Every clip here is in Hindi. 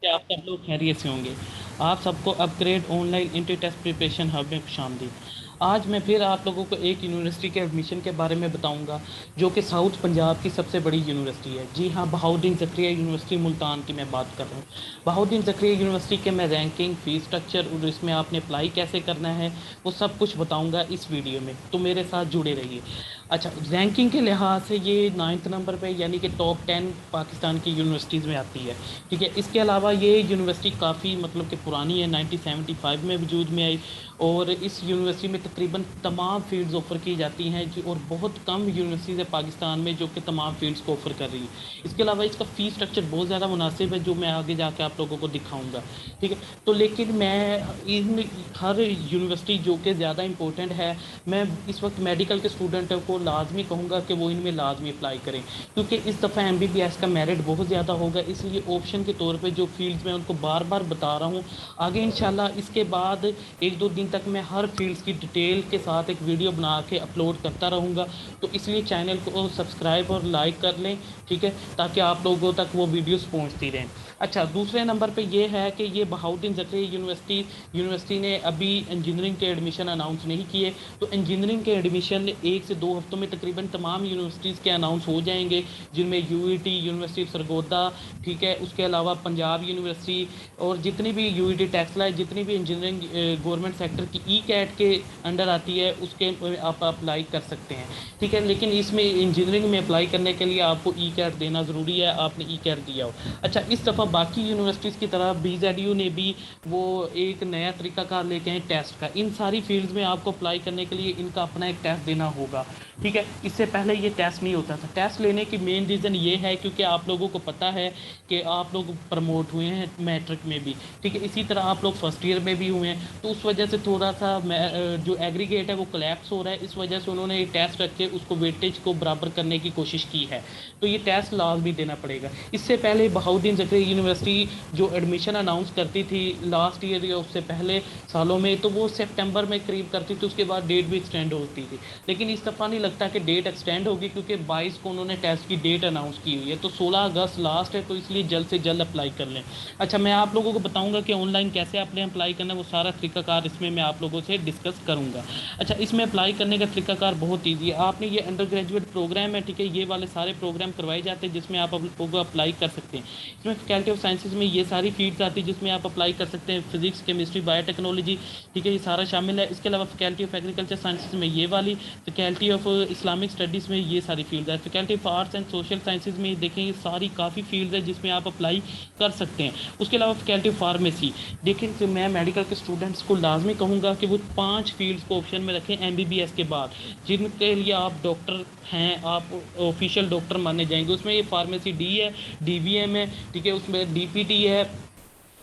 कि आप सब लोग खैरियत से होंगे। आप सबको upgrade online inter test preparation hub में खुशामदीद। आज मैं फिर आप लोगों को एक यूनिवर्सिटी के एडमिशन के बारे में बताऊंगा, जो कि साउथ पंजाब की सबसे बड़ी यूनिवर्सिटी है। जी हाँ, बहाउद्दीन ज़करिया यूनिवर्सिटी मुल्तान की मैं बात कर रहा हूँ। बहाउद्दीन ज़करिया यूनिवर्सिटी के मैं रैंकिंग, फ़ीस स्ट्रक्चर और इसमें आपने अप्लाई कैसे करना है वो सब कुछ बताऊँगा इस वीडियो में, तो मेरे साथ जुड़े रहिए। अच्छा, रैंकिंग के लिहाज से ये 9th नंबर पे यानी कि टॉप 10 पाकिस्तान की यूनिवर्सिटीज़ में आती है। ठीक है, इसके अलावा ये यूनिवर्सिटी काफ़ी मतलब कि पुरानी है, 1975 में वजूद में आई। और इस यूनिवर्सिटी में तकरीबन तमाम फील्ड्स ऑफ़र की जाती हैं जो, और बहुत कम यूनिवर्सिटीज़ है पाकिस्तान में जो कि तमाम फील्ड्स को ऑफ़र कर रही हैं। इसके अलावा इसका फ़ीस स्ट्रक्चर बहुत ज़्यादा मुनासिब है, जो मैं आगे जाके आप लोगों को दिखाऊंगा। ठीक है, तो लेकिन मैं इन हर यूनिवर्सिटी जो कि ज़्यादा इंपॉर्टेंट है, मैं इस वक्त मेडिकल के स्टूडेंट को लाजमी कहूँगा कि वो इनमें लाजमी अप्लाई करें, क्योंकि इस दफ़ा एमबीबीएस का मेरिट बहुत ज़्यादा होगा। इसलिए ऑप्शन के तौर पे जो फील्ड्स मैं उनको बार बार बता रहा हूँ। आगे इंशाल्लाह इसके बाद एक दो दिन तक मैं हर फील्ड्स की डिटेल के साथ एक वीडियो बना के अपलोड करता रहूँगा। तो इसलिए चैनल को सब्सक्राइब और लाइक कर लें। ठीक है, ताकि आप लोगों तक वो वीडियोस पहुंचती रहें। अच्छा, दूसरे नंबर पे ये है कि ये बहाउद्दीन ज़करिया यूनिवर्सिटी ने अभी इंजीनियरिंग के एडमिशन अनाउंस नहीं किए। तो इंजीनियरिंग के एडमिशन 1 से 2 हफ्तों में तकरीबन तमाम यूनिवर्सिटीज़ के अनाउंस हो जाएंगे, जिनमें यूईटी, यूनिवर्सिटी ऑफ सरगोदा, ठीक है, उसके अलावा पंजाब यूनिवर्सिटी और जितनी भी यूईटी टेक्सला, जितनी भी इंजीनियरिंग गवर्नमेंट सेक्टर की ई कैट के अंडर आती है, उसके आप अप्लाई कर सकते हैं। ठीक है, लेकिन इसमें इंजीनियरिंग में अप्लाई करने के लिए आपको ई कैट देना ज़रूरी है, आपने ई कैट दिया हो। अच्छा, इस दफ़ा बाकी यूनिवर्सिटीज़ की तरह BZU ने भी वो एक नया तरीकाकार लेके आए टेस्ट का। इन सारी फील्ड्स में आपको अप्लाई करने के लिए इनका अपना एक टेस्ट देना होगा। ठीक है, इससे पहले ये टेस्ट नहीं होता था। टेस्ट लेने की मेन रीज़न ये है क्योंकि आप लोगों को पता है कि आप लोग प्रमोट हुए हैं मैट्रिक में भी। ठीक है, इसी तरह आप लोग फर्स्ट ईयर में भी हुए हैं, तो उस वजह से थोड़ा सा जो एग्रीगेट है वो कोलैप्स हो रहा है। इस वजह से उन्होंने ये टेस्ट रख के उसको वेटेज को बराबर करने की कोशिश की है। तो ये टेस्ट लाजमी देना पड़ेगा। इससे पहले बहाउद्दीन ज़करिया यूनिवर्सिटी जो एडमिशन अनाउंस करती थी लास्ट ईयर या उससे पहले सालों में, तो वो सितंबर में करीब करती थी, उसके बाद डेट भी एक्सटेंड होती थी। लेकिन इस दफ़ा नहीं लगता कि डेट एक्सटेंड होगी, क्योंकि 22 को उन्होंने टेस्ट की डेट अनाउंस की हुई है। तो 16 अगस्त लास्ट है, तो इसलिए जल्द से जल्द अप्लाई कर लें। अच्छा, मैं आप लोगों को बताऊंगा कि ऑनलाइन कैसे आपने अप्लाई करना है, वो सारा तरीकाकार इसमें मैं आप लोगों से डिस्कस करूंगा। अच्छा, इसमें अप्लाई करने का तरीकाकार बहुत ईजी है। आपने ये अंडर ग्रेजुएट प्रोग्राम है, ठीक है, ये वाले सारे प्रोग्राम करवाए जाते हैं जिसमें आप लोग अप्लाई कर सकते हैं। इसमें फैकल्टी ऑफ साइंसेज में ये सारी फील्ड्स आती है जिसमें आप अप्लाई कर सकते हैं, फिजिक्स, केमिस्ट्री, बायोटेक्नोलॉजी। ठीक है, ये सारा शामिल है। इसके अलावा फैकल्टी ऑफ एग्रीकल्चर साइंसेज में ये वाली, फैकल्टी ऑफ इस्लामिक स्टडीज़ में ये सारी फील्ड है, faculty of arts and social sciences में देखें ये सारी काफ़ी फील्ड है जिसमें आप अप्लाई कर सकते हैं। उसके अलावा फैकल्टी ऑफ फार्मेसी, देखें कि मैं मेडिकल के स्टूडेंट्स को लाजमी कहूँगा कि वो 5 फील्ड्स को ऑप्शन में रखें एमबीबीएस के बाद, जिनके लिए आप डॉक्टर हैं, आप ऑफिशियल डॉक्टर माने जाएंगे। उसमें ये फार्मेसी डी है, डीवीएम है, ठीक है, उसमें डीपीटी है।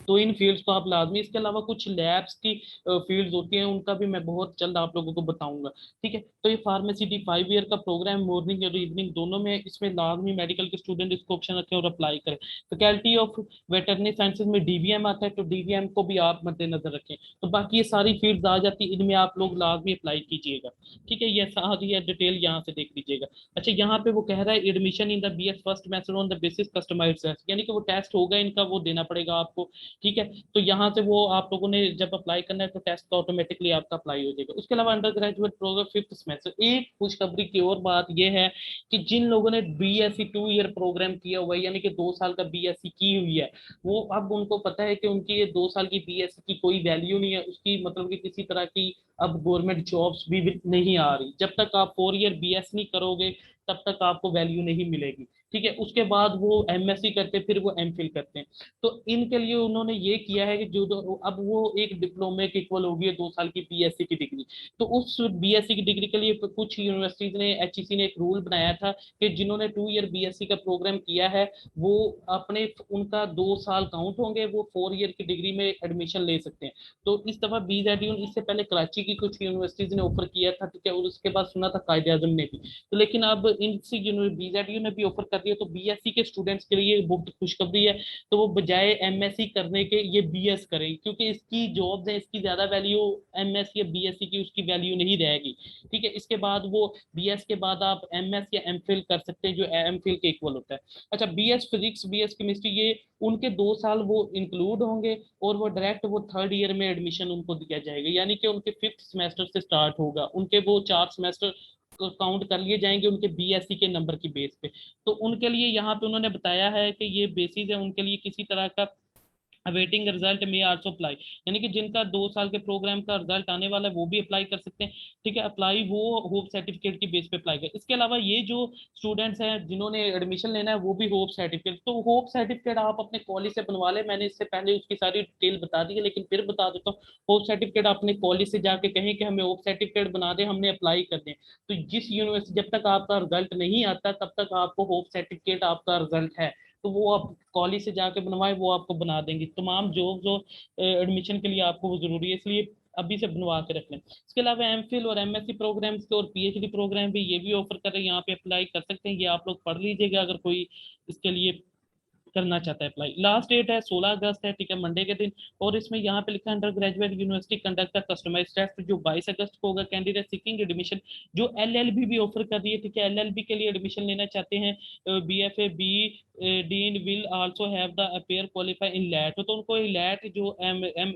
तो इन फील्ड्स को आप लाजमी, इसके अलावा कुछ लैब्स की फील्ड्स होती हैं, उनका भी मैं बहुत जल्द आप लोगों को बताऊंगा। ठीक है, तो ये फार्मेसी डी 5 ईयर का प्रोग्राम, मॉर्निंग और इवनिंग दोनों में, इसमें लाजमी मेडिकल के स्टूडेंट इसको ऑप्शन रखें और अप्लाई करें। फैकल्टी ऑफ वेटरनरी साइंसेज में डीवीएम आता है, तो डीवीएम को भी आप मद्देनजर रखें। तो बाकी ये सारी फील्ड्स आ जाती है, इनमें आप लोग लाजमी अप्लाई कीजिएगा। ठीक है, ये सारी है डिटेल, यहाँ से देख लीजिएगा। अच्छा, यहाँ पे वो कह रहा है admission in the BS first semester on the basis customized test, यानी कि वो टेस्ट होगा इनका, वो देना पड़ेगा आपको। ठीक है, तो यहाँ से वो आप लोगों ने जब अप्लाई करना है तो टेस्ट तो ऑटोमेटिकली आपका अप्लाई हो जाएगा। उसके अलावा undergraduate programme fifth semester, एक खुशखबरी की और बात यह है कि जिन लोगों ने बीएससी 2 ईयर प्रोग्राम किया हुआ है, यानी कि 2 साल का बीएससी की हुई है, वो अब उनको पता है कि उनकी ये 2 साल की बीएससी की कोई वैल्यू नहीं है, उसकी मतलब कि किसी तरह की अब गवर्नमेंट जॉब्स भी नहीं आ रही। जब तक आप 4 ईयर बीएस नहीं करोगे तब तक आपको वैल्यू नहीं मिलेगी। ठीक है, उसके बाद वो एमएससी करते, फिर वो एमफिल करते हैं। तो इनके लिए उन्होंने ये किया है कि अब वो एक डिप्लोमे के इक्वल होगी 2 साल की बीएससी की डिग्री। तो उस बीएससी की डिग्री के लिए कुछ यूनिवर्सिटीज ने, एचईसी ने एक रूल बनाया था कि जिन्होंने 2 ईयर बीएससी का प्रोग्राम किया है, वो अपने उनका 2 साल काउंट होंगे, वो 4 ईयर की डिग्री में एडमिशन ले सकते हैं। तो इस दफा बीजेडयू, इससे पहले कराची की कुछ यूनिवर्सिटीज ने ऑफर किया था, ठीक है, और उसके बाद सुना था कायदे आजम ने भी। तो लेकिन अब इन बीजेडयू ने भी ऑफर कर दिया, तो बीएससी के स्टूडेंट्स के लिए बहुत खुशखबरी है। तो वो बजाय एमएससी करने के ये बीएस करें, क्योंकि इसकी जॉब्स है, इसकी ज्यादा वैल्यू एमएस या बीएससी की उसकी वैल्यू नहीं रहेगी। ठीक है, इसके बाद वो बीएस के बाद आप एमएस या एमफिल कर सकते हैं, जो एमफिल के इक्वल होता है। अच्छा, बीएस फिजिक्स, बीएस केमिस्ट्री, ये उनके 2 साल वो इंक्लूड होंगे, और वो डायरेक्ट वो थर्ड ईयर में एडमिशन उनको दिया जाएगा, यानी कि उनके फिफ्थ सेमेस्टर से स्टार्ट होगा, उनके वो 4 सेमेस्टर काउंट कर लिए जाएंगे उनके बीएससी के नंबर की बेस पे। तो उनके लिए यहाँ पे उन्होंने बताया है कि ये बेसिस है उनके लिए, किसी तरह का अवेटिंग रिजल्ट में आल्सो अप्लाई, यानी कि जिनका 2 साल के प्रोग्राम का रिजल्ट आने वाला है वो भी अप्लाई कर सकते हैं। ठीक है, अप्लाई वो होप सर्टिफिकेट की बेस पे अप्लाई कर। इसके अलावा ये जो स्टूडेंट्स हैं जिन्होंने एडमिशन लेना है वो भी होप सर्टिफिकेट, तो होप सर्टिफिकेट आप अपने कॉलेज से बनवा ले, मैंने इससे पहले उसकी सारी डिटेल बता दी है लेकिन फिर बता देता हूँ। होप सर्टिफिकेट अपने कॉलेज से जाके कहें कि हमें होप सर्टिफिकेट बना दे, हमने अप्लाई कर दें। तो जिस यूनिवर्सिटी, जब तक आपका रिजल्ट नहीं आता तब तक आपको होप सर्टिफिकेट आपका रिजल्ट है, तो वो आप कॉलेज से जाके बनवाए, वो आपको बना देंगे। तमाम जो एडमिशन के लिए आपको वो जरूरी है, इसलिए अभी से बनवा के रख लें। इसके अलावा एमफिल और एमएससी प्रोग्राम्स के और पीएचडी प्रोग्राम भी ये भी ऑफर कर रहे हैं, यहाँ पे अप्लाई कर सकते हैं। ये आप लोग पढ़ लीजिएगा अगर कोई इसके लिए करना चाहता है अप्लाई। लास्ट डेट है 16 अगस्त है, ठीक है, मंडे के दिन। और इसमें यहाँ पे लिखा है undergraduate university conduct customize test, जो 22 अगस्त को होगा। कैंडिडेट सीकिंग एडमिशन जो एलएलबी भी ऑफर कर रही है, ठीक है, एलएलबी के लिए एडमिशन लेना चाहते हैं, BFA B dean will also have the appear qualify in LAT, तो उनको लैट जो एम एम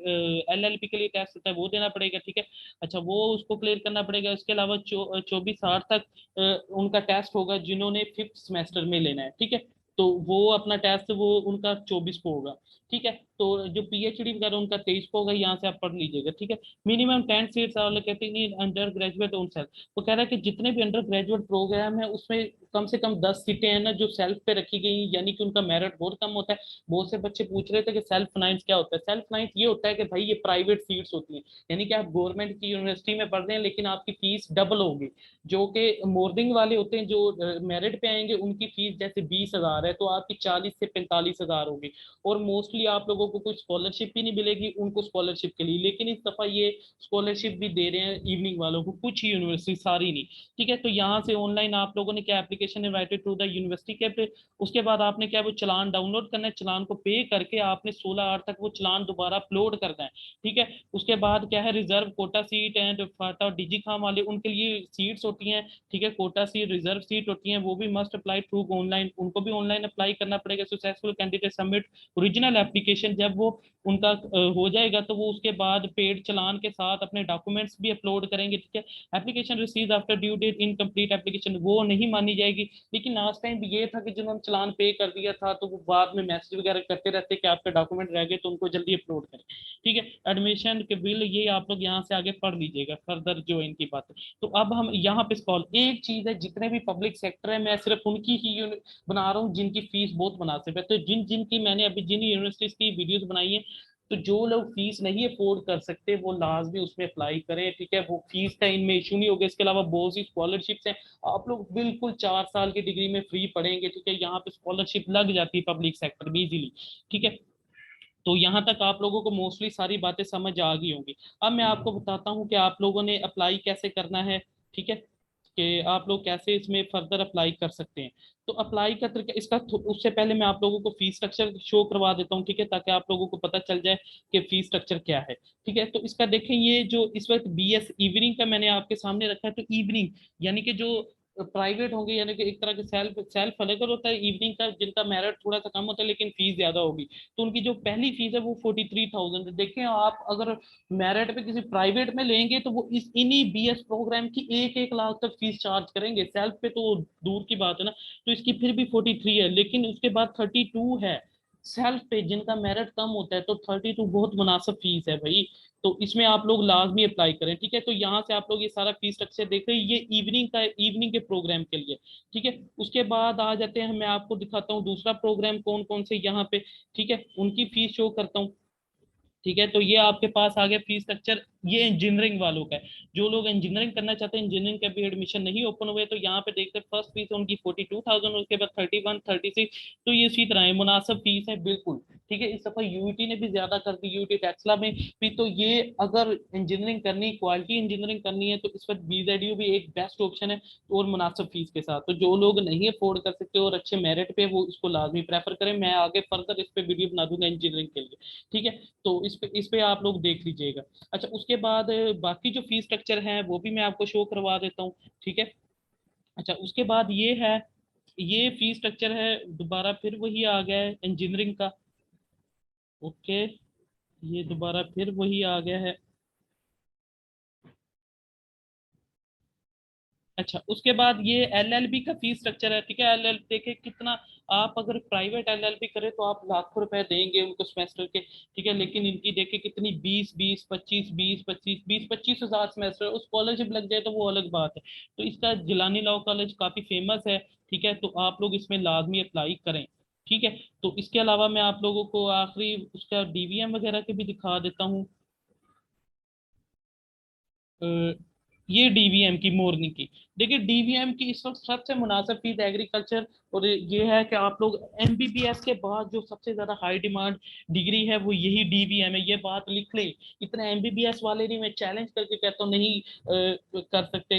एलएलबी के लिए टेस्ट होता है वो देना पड़ेगा। ठीक है, अच्छा, वो उसको क्लियर करना पड़ेगा। इसके अलावा 24 आठ तक उनका टेस्ट होगा जिन्होंने फिफ्थ सेमेस्टर में लेना है। ठीक है, तो वो अपना टेस्ट वो उनका 24 को होगा। ठीक है, तो जो पीएचडी वगैरह उनका 23 को होगा, यहाँ से आप पढ़ लीजिएगा। ठीक है, minimum 10 seats are undergraduate on self. वो कह रहा है कि जितने भी अंडर ग्रेजुएट प्रोग्राम है उसमें कम से कम 10 सीटें हैं ना जो सेल्फ पे रखी गई, यानी कि उनका मेरिट बहुत कम होता है। बहुत से बच्चे पूछ रहे थे कि सेल्फ फाइनेंस क्या होता है। सेल्फ फाइनेंस ये होता है कि भाई ये प्राइवेट सीट्स होती हैं, यानी कि आप गवर्नमेंट की यूनिवर्सिटी में पढ़ रहे हैं लेकिन आपकी फीस डबल होगी। जो कि मॉर्निंग वाले होते हैं जो मेरिट पे आएंगे उनकी फीस जैसे 20 हजार है, तो आपकी 40 से 45 हजार होगी। और मोस्टली आप लोगों को कोई स्कॉलरशिप भी नहीं मिलेगी उनको स्कॉलरशिप के लिए, लेकिन इस दफा ये स्कॉलरशिप भी दे रहे हैं इवनिंग वालों को, कुछ ही यूनिवर्सिटी, सारी नहीं। ठीक है, तो यहाँ से ऑनलाइन आप लोगों ने क्या application invited to the university के पे, उसके बाद आपने क्या वो चलान डाउनलोड करना है, चलान को पे करके आपने 16 आठ तक वो चलान दोबारा अपलोड करना है। ठीक है, उसके बाद क्या है, रिजर्व कोटा सीट एंड फाटा और डिजी खाम वाले उनके लिए सीट्स होती हैं। ठीक है, कोटा सीट रिजर्व सीट होती हैं, वो भी मस्ट अप्लाई थ्रू ऑनलाइन, उनको भी ऑनलाइन अप्लाई करना पड़ेगा। Successful candidate submit original application, जब वो उनका हो जाएगा तो वो उसके बाद पेड चलान के साथ अपने डॉक्यूमेंट्स भी अपलोड करेंगे। ठीक है, application receive after due date incomplete application वो नहीं मानी जाएगी। लेकिन लास्ट टाइम भी ये था कि जिन्होंने चलान पे कर दिया था तो वो बाद में मैसेज वगैरह करते रहते कि आपके डॉक्यूमेंट रह गए, तो उनको जल्दी अपलोड करें। ठीक है, एडमिशन के बिल ये आप लोग यहाँ से आगे पढ़ लीजिएगा फर्दर जो इनकी बात है। तो अब हम यहाँ पे स्कॉल, एक चीज है, जितने भी पब्लिक सेक्टर है मैं सिर्फ उनकी ही बना रहा हूँ जिनकी फीस बहुत मुनासिब है। तो जिनकी मैंने अभी जिन यूनिवर्सिटीज की वीडियोस बनाई है, तो जो लोग फीस नहीं अफोर्ड कर सकते वो लाजमी उसमें अप्लाई करें। ठीक है, वो फीस का इनमें इशू नहीं होगा। इसके अलावा बहुत सी स्कॉलरशिप्स हैं, आप लोग बिल्कुल 4 साल की डिग्री में फ्री पढ़ेंगे। ठीक है, यहाँ पे स्कॉलरशिप लग जाती है पब्लिक सेक्टर में इजीली। ठीक है, तो यहाँ तक आप लोगों को मोस्टली सारी बातें समझ आ गई होंगी। अब मैं आपको बताता हूँ कि आप लोगों ने अप्लाई कैसे करना है। ठीक है, कि आप लोग कैसे इसमें फर्दर अप्लाई कर सकते हैं। तो अप्लाई का तरीका इसका उससे पहले मैं आप लोगों को फीस स्ट्रक्चर शो करवा देता हूँ। ठीक है, ताकि आप लोगों को पता चल जाए कि फीस स्ट्रक्चर क्या है। ठीक है, तो इसका देखें, ये जो इस वक्त बीएस इवनिंग का मैंने आपके सामने रखा है, तो इवनिंग यानी कि जो प्राइवेट होंगे, यानी कि एक तरह के सेल्फ सेल्फ अलग होता है इवनिंग का, जिनका मेरिट थोड़ा सा कम होता है लेकिन फीस ज्यादा होगी, तो उनकी जो पहली फीस है वो 43,000 है। देखें, आप अगर मेरिट पे किसी प्राइवेट में लेंगे तो वो इस इन्हीं बीएस प्रोग्राम की 1-1 लाख तक फीस चार्ज करेंगे। सेल्फ पे तो दूर की बात है ना, तो इसकी फिर भी 43 है, लेकिन उसके बाद 32 है सेल्फ पे, जिनका मेरिट कम होता है। तो 32 बहुत मुनासिब फीस है भाई, तो इसमें आप लोग लाजमी अप्लाई करें। ठीक है, तो यहाँ से आप लोग ये सारा फीस स्ट्रक्चर देख रहे हैं, ये इवनिंग का, इवनिंग के प्रोग्राम के लिए। ठीक है, उसके बाद आ जाते हैं, मैं आपको दिखाता हूँ दूसरा प्रोग्राम कौन कौन से यहाँ पे। ठीक है, उनकी फीस शो करता हूँ। ठीक है, तो ये आपके पास आ गया फीस स्ट्रक्चर, ये इंजीनियरिंग वालों का है। जो लोग इंजीनियरिंग करना चाहते हैं, इंजीनियरिंग के भी एडमिशन नहीं ओपन हुए, तो यहाँ पे देखते हैं फर्स्ट फीस उनकी 42,000, उसके बाद 31, 36। तो ये इसी तरह है, मुनासिब फीस है बिल्कुल। ठीक है, इस दफा यूईटी ने भी ज्यादा कर दी, यूईटी टेक्सला में भी। तो ये अगर इंजीनियरिंग करनी, क्वालिटी इंजीनियरिंग करनी है, तो इस वक्त बीजेडयू भी एक बेस्ट ऑप्शन है, और मुनासिब फीस के साथ। तो जो लोग नहीं अफोर्ड कर सकते और अच्छे मेरिट पे, वो इसको लाजमी प्रेफर करें। मैं आगे फर्दर इस पे वीडियो बना दूंगा इंजीनियरिंग के लिए। ठीक है, तो इस पे आप लोग देख लीजिएगा। अच्छा, उसके बाद बाकी जो फीस स्ट्रक्चर है वो भी मैं आपको शो करवा देता हूँ। ठीक है। अच्छा, उसके बाद ये है, ये फीस स्ट्रक्चर है, दोबारा फिर वही आ गया है इंजीनियरिंग का। ओके, ये दोबारा फिर वही आ गया है। अच्छा, उसके बाद ये एलएलबी का फीस स्ट्रक्चर है। ठीक है, एलएल देखिए कितना, आप अगर प्राइवेट एलएलबी करें तो आप लाखों रुपए देंगे उनको सेमेस्टर के। ठीक है, लेकिन इनकी देखिए कितनी, 20 20 25 20 25 20 25 हजार सेमेस्टर, उस स्कॉलरशिप लग जाए तो वो अलग बात है। तो इसका जिलानी लॉ कॉलेज काफी फेमस है। ठीक है, तो आप लोग इसमें लाजमी अप्लाई करें। ठीक है, तो इसके अलावा मैं आप लोगों को आखिरी उसका डीवीएम वगैरह के भी दिखा देता हूँ। अ, ये डीवीएम की, मोरनी की। देखिए डीवीएम की इस वक्त सबसे मुनासिब फीस एग्रीकल्चर, और ये है कि आप लोग एमबीबीएस के बाद जो सबसे ज्यादा हाई डिमांड डिग्री है वो यही डीवीएम है, ये बात लिख लें। इतने एमबीबीएस वाले नहीं, मैं चैलेंज करके कहता हूँ, नहीं कर सकते।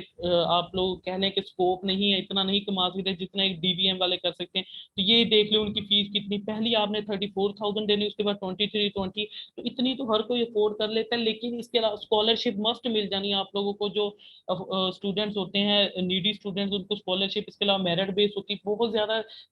आप लोग कह लें कि स्कोप नहीं है, इतना नहीं कमा सकते जितना एक डीवीएम वाले कर सकते हैं। तो ये देख लें उनकी फीस कितनी, पहली आपने 34,000 देनी, उसके बाद 23, 20। तो इतनी तो हर कोई अफोर्ड कर लेता है, लेकिन इसके अलावा स्कॉलरशिप मस्ट मिल जानी है आप लोगों को। जो स्टूडेंट्स होते हैं, नीडी स्टूडेंट्स, उनको स्कॉलरशिप, इसके अलावा मेरिट बेस होती है बहुत ज्यादा।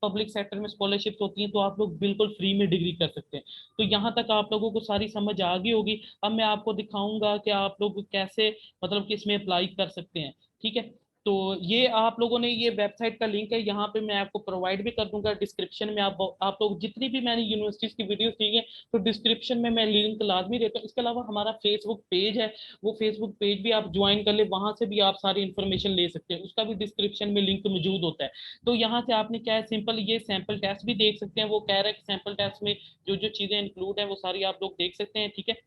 पब्लिक सेक्टर में स्कॉलरशिप होती हैं, तो आप लोग बिल्कुल फ्री में डिग्री कर सकते हैं। तो यहाँ तक आप लोगों को सारी समझ आ गई होगी। अब मैं आपको दिखाऊंगा कि आप लोग कैसे, मतलब कि इसमें अप्लाई कर सकते हैं। ठीक है, तो ये आप लोगों ने, ये वेबसाइट का लिंक है, यहाँ पे मैं आपको प्रोवाइड भी कर दूंगा डिस्क्रिप्शन में। आप लोग जितनी भी मैंने यूनिवर्सिटीज की वीडियो दी है, तो डिस्क्रिप्शन में मैं लिंक लाजमी देता हूँ। इसके अलावा हमारा फेसबुक पेज है, वो फेसबुक पेज भी आप ज्वाइन कर ले, वहां से भी आप सारी इन्फॉर्मेशन ले सकते हैं, उसका भी डिस्क्रिप्शन में लिंक मौजूद होता है। तो यहाँ से आपने क्या है, सिंपल ये सैंपल टेस्ट भी देख सकते हैं। वो कह रहा है कि सैंपल टेस्ट में जो जो चीजें इंक्लूड है वो सारी आप लोग देख सकते हैं। ठीक है,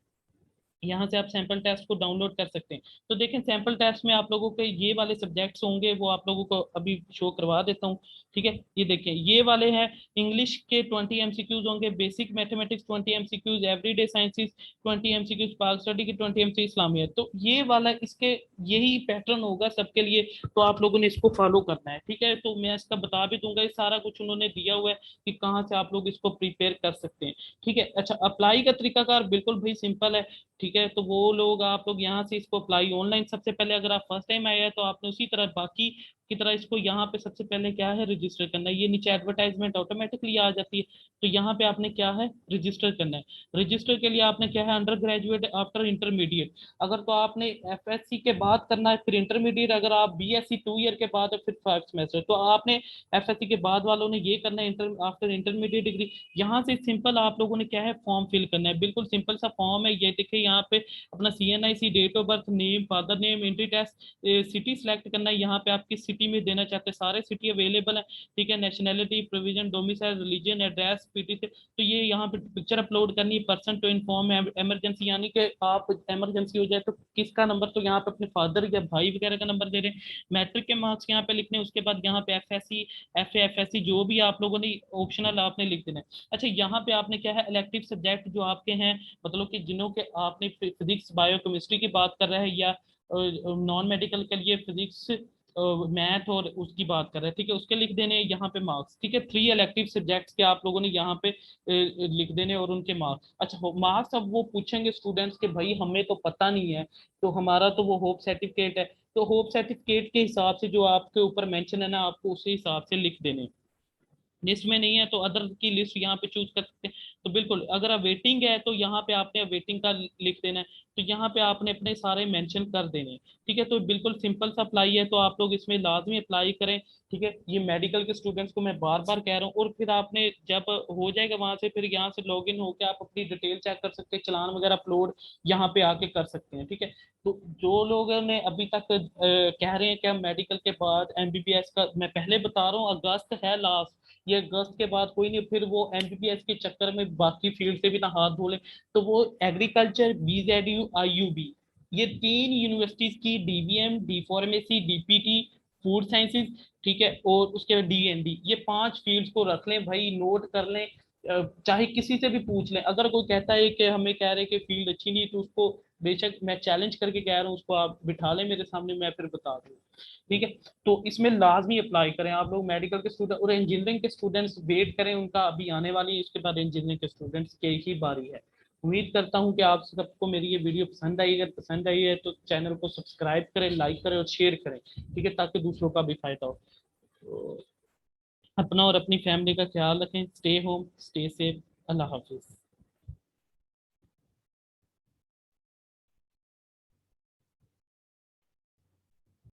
यहाँ से आप सैंपल टेस्ट को डाउनलोड कर सकते हैं। तो देखें, सैंपल टेस्ट में आप लोगों के ये वाले सब्जेक्ट्स होंगे, वो आप लोगों को अभी शो करवा देता हूँ। ठीक है, ये देखें, ये वाले हैं। इंग्लिश के 20 एमसीक्यूज होंगे, basic mathematics 20 MCQs, everyday sciences 20 MCQs, पाक स्टडी की 20 एमसी, इस्लामियत। तो ये वाला इसके यही पैटर्न होगा सबके लिए, तो आप लोगों ने इसको फॉलो करना है। ठीक है, तो मैं इसका बता भी दूंगा, ये सारा कुछ उन्होंने दिया हुआ है कि कहाँ से आप लोग इसको प्रिपेयर कर सकते हैं। ठीक है, अच्छा, अप्लाई का तरीकाकार बिल्कुल भाई सिंपल है। ठीक है, तो वो लोग, आप लोग यहाँ से इसको अप्लाई ऑनलाइन, सबसे पहले अगर आप फर्स्ट टाइम आए हैं तो आपने उसी तरह बाकी की तरह इसको यहाँ पे सबसे पहले क्या है, रजिस्टर करना है। ये नीचे एडवर्टाइजमेंट ऑटोमेटिकली आ जाती है, तो यहाँ पे आपने क्या है, रजिस्टर करना है। रजिस्टर के लिए आपने क्या है, अंडर ग्रेजुएट आफ्टर इंटरमीडिएट, अगर तो आपने एफएससी के बाद करना है, फिर इंटरमीडिएट, अगर आप बीएससी 2 ईयर के बाद है, फिर 5 सेमेस्टर, तो आपने एफएससी के बाद वालों ने ये करना है, इंटर आफ्टर इंटरमीडिएट डिग्री। यहाँ से सिंपल आप लोगों ने क्या है, फॉर्म फिल करना है, बिल्कुल सिंपल सा फॉर्म है। ये देखिए यहाँ पे अपना CNIC, date of birth, name, father name, entry test, city select करना है। यहाँ पे आप किस सिटी में देना चाहते हैं, सारे सिटी अवेलेबल है। ठीक है, nationality, provision, domicile, religion, address, PT से। तो ये यहाँ पे पिक्चर अपलोड करनी है। पर्सन टू इन्फॉर्म इमरजेंसी, यानी कि आप इमरजेंसी हो जाए तो किसका नंबर, तो यहाँ पे अपने फादर या भाई वगैरह का नंबर दे रहे हैं। मैट्रिक के मार्क्स यहाँ पे लिखने हैं, उसके बाद यहाँ पे एफएससी, एफएससी जो भी आप लोगों ने ऑप्शनल आपने लिख देना है। अच्छा, यहाँ पे आपने क्या है, इलेक्टिव सब्जेक्ट जो आपके हैं, मतलब कि जिन्हों के आपने फिजिक्स, बायो, केमिस्ट्री की बात कर रहे हैं, या नॉन मेडिकल के लिए फिजिक्स, मैथ और उसकी बात कर रहे हैं, ठीक है, उसके लिख देने यहाँ पे मार्क्स। ठीक है, 3 इलेक्टिव सब्जेक्ट्स के आप लोगों ने यहाँ पे लिख देने, और उनके मार्क्स। अच्छा, मार्क्स अब वो पूछेंगे स्टूडेंट्स के, भाई हमें तो पता नहीं है, तो हमारा तो वो होप सर्टिफिकेट है, तो होप सर्टिफिकेट के हिसाब से जो आपके ऊपर मेंशन है ना, आपको उसी हिसाब से लिख देने। लिस्ट में नहीं है तो अदर की लिस्ट यहाँ पे चूज कर सकते हैं। तो बिल्कुल, अगर वेटिंग है तो यहाँ पे आपने वेटिंग का लिख देना है, तो यहाँ पे आपने अपने सारे मेंशन कर देने हैं। ठीक है, तो बिल्कुल सिंपल सा अप्लाई है, तो आप लोग इसमें लाजमी अप्लाई करें। ठीक है, ये मेडिकल के स्टूडेंट्स को मैं बार बार कह रहा हूँ। और फिर आपने जब हो जाएगा वहां से, फिर यहाँ से लॉग इन होकर आप अपनी डिटेल चेक कर सकते हैं, चलान वगैरह अपलोड यहाँ पे आके कर सकते हैं। ठीक है, तो जो लोगों ने अभी तक कह रहे हैं कि हम मेडिकल के बाद एमबीबीएस का, मैं पहले बता रहा हूँ, अगस्त है लास्ट, ये अगस्त के बाद कोई नहीं, फिर वो एमबीबीएस के चक्कर में बाकी फील्ड से भी ना हाथ धो ले, तो वो एग्रीकल्चर, बीजेडयू, आईयूबी, ये तीन यूनिवर्सिटीज की DBM, D pharmacy, DPT, food sciences, ठीक है, और उसके बाद डीएनडी, ये पांच फील्ड्स को रख लें भाई, नोट कर लें। चाहे किसी से भी पूछ लें, अगर कोई कहता है कि हमें कह रहे कि फील्ड अच्छी नहीं, तो उसको बेशक मैं चैलेंज करके कह रहा हूँ, उसको आप बिठा लें मेरे सामने, मैं फिर बता दूँ। ठीक है, तो इसमें लाजमी अप्लाई करें आप लोग, मेडिकल के स्टूडेंट और इंजीनियरिंग के स्टूडेंट्स वेट करें, उनका अभी आने वाली है, इसके बाद इंजीनियरिंग के स्टूडेंट्स की ही बारी है। उम्मीद करता हूँ कि आप सबको मेरी ये वीडियो पसंद आई, अगर पसंद आई है तो चैनल को सब्सक्राइब करें, लाइक करें और शेयर करें, ठीक है, ताकि दूसरों का भी फायदा हो। तो अपना और अपनी फैमिली का ख्याल रखें, स्टे होम, स्टे सेफ, अल्लाह हाफिज।